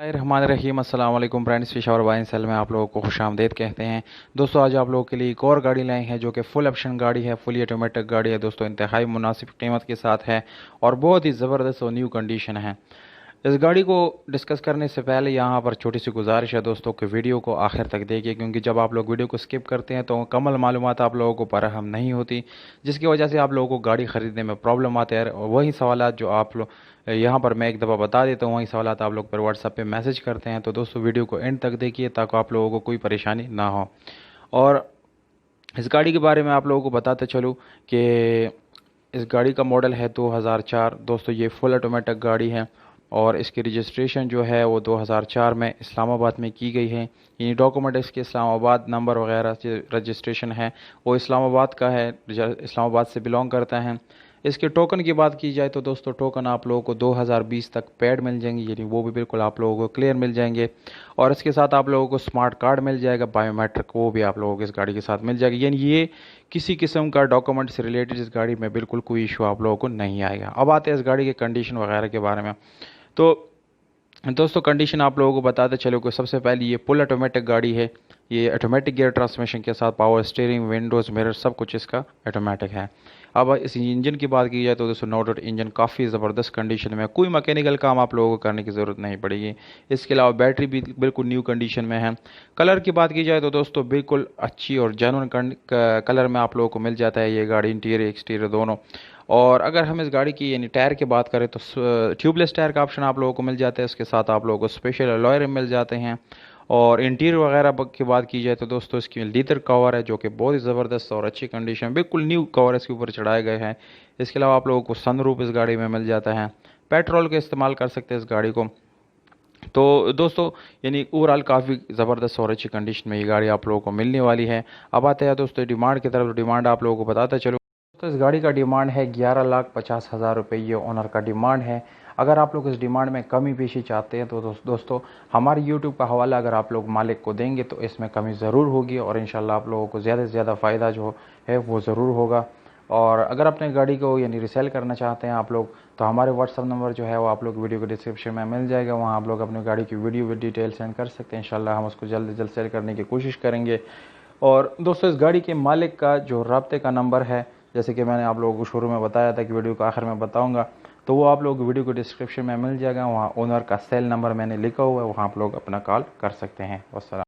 रहीम अस्सलाम वालेकुम फ्रेंड्स, पेशावर बाइन सेल में आप लोगों को खुशामदीद कहते हैं। दोस्तों आज आप लोगों के लिए एक और गाड़ी लाए हैं जो कि फुल ऑप्शन गाड़ी है, फुली ऑटोमेटिक गाड़ी है दोस्तों, इंतहाई मुनासिब कीमत के साथ है और बहुत ही ज़बरदस्त और न्यू कंडीशन है। इस गाड़ी को डिस्कस करने से पहले यहाँ पर छोटी सी गुजारिश है दोस्तों कि वीडियो को आखिर तक देखिए, क्योंकि जब आप लोग वीडियो को स्किप करते हैं तो मुकम्मल मालूमात आप लोगों को फराहम नहीं होती, जिसकी वजह से आप लोगों को गाड़ी ख़रीदने में प्रॉब्लम आते हैं। और वही सवालात जो आप लोग यहाँ पर मैं एक दफ़ा बता देता हूँ, वही सवालात आप लोग पर व्हाट्सएप पे मैसेज करते हैं। तो दोस्तों वीडियो को एंड तक देखिए ताकि आप लोगों को कोई परेशानी ना हो। और इस गाड़ी के बारे में आप लोगों को बताते चलूँ कि इस गाड़ी का मॉडल है 2004। दोस्तों ये फुल ऑटोमेटिक गाड़ी है और इसकी रजिस्ट्रेशन जो है वो 2004 में इस्लामाबाद में की गई है। यानी डॉक्यूमेंट इसके इस्लामाबाद नंबर वगैरह से रजिस्ट्रेशन है वो इस्लामाबाद का है, इस्लामाबाद से बिलोंग करता है। इसके टोकन की बात की जाए तो दोस्तों टोकन आप लोगों को 2020 तक पेड मिल जाएंगे, यानी वो भी बिल्कुल आप लोगों को क्लियर मिल जाएंगे। और इसके साथ आप लोगों को स्मार्ट कार्ड मिल जाएगा, बायोमेट्रिक वो भी आप लोगों को इस गाड़ी के साथ मिल जाएगा। यानी ये किसी किस्म का डॉक्यूमेंट से रिलेटेड इस गाड़ी में बिल्कुल कोई इशू आप लोगों को नहीं आएगा। अब आते हैं इस गाड़ी के कंडीशन वगैरह के बारे में। तो दोस्तों कंडीशन आप लोगों को बताते चलो कि सबसे पहले ये फुल ऑटोमेटिक गाड़ी है। ये ऑटोमेटिक गियर ट्रांसमिशन के साथ पावर स्टीयरिंग, विंडोज़, मिरर सब कुछ इसका ऑटोमेटिक है। अब इस इंजन की बात की जाए तो दोस्तों नो डाउट इंजन काफ़ी ज़बरदस्त कंडीशन में, कोई मैकेनिकल काम आप लोगों को करने की ज़रूरत नहीं पड़ेगी। इसके अलावा बैटरी भी बिल्कुल न्यू कंडीशन में है। कलर की बात की जाए तो दोस्तों बिल्कुल अच्छी और जेन्युइन कलर में आप लोगों को मिल जाता है ये गाड़ी, इंटीरियर एक्सटीरियर दोनों। और अगर हम इस गाड़ी की यानी टायर की बात करें तो ट्यूबलेस टायर का ऑप्शन आप लोगों को मिल जाता है। इसके साथ आप लोगों को स्पेशल अलॉय रिम मिल जाते हैं। और इंटीरियर वगैरह की बात की जाए तो दोस्तों इसकी लीदर कवर है जो कि बहुत ही ज़बरदस्त और अच्छी कंडीशन, बिल्कुल न्यू कवर इसके ऊपर चढ़ाए गए हैं। इसके अलावा आप लोगों को सनरूफ इस गाड़ी में मिल जाता है। पेट्रोल का इस्तेमाल कर सकते हैं इस गाड़ी को। तो दोस्तों यानी ओवरऑल काफ़ी ज़बरदस्त और अच्छी कंडीशन में ये गाड़ी आप लोगों को मिलने वाली है। अब आते हैं दोस्तों डिमांड की तरफ। डिमांड आप लोगों को बताता चलो तो इस गाड़ी का डिमांड है 11,50,000 रुपये, ये ओनर का डिमांड है। अगर आप लोग इस डिमांड में कमी पेशी चाहते हैं तो दोस्तों हमारे यूट्यूब का हवाला अगर आप लोग मालिक को देंगे तो इसमें कमी ज़रूर होगी और इंशाल्लाह आप लोगों को ज़्यादा से ज़्यादा फ़ायदा जो है वो ज़रूर होगा। और अगर अपने गाड़ी को यानी रिसेल करना चाहते हैं आप लोग तो हमारे व्हाट्सअप नंबर जो है वो आप लोग वीडियो के डिस्क्रिप्शन में मिल जाएगा, वहाँ आप लोग अपनी गाड़ी की वीडियो विद डिटेल सेंड कर सकते हैं। इंशाल्लाह हम उसको जल्द से जल्द सेल करने की कोशिश करेंगे। और दोस्तों इस गाड़ी के मालिक का जो रब्ते का नंबर है, जैसे कि मैंने आप लोगों को शुरू में बताया था कि वीडियो को आखिर में बताऊंगा, तो वो आप लोग वीडियो को डिस्क्रिप्शन में मिल जाएगा। वहाँ ओनर का सेल नंबर मैंने लिखा हुआ है, वहाँ आप लोग अपना कॉल कर सकते हैं। वस्सलाम।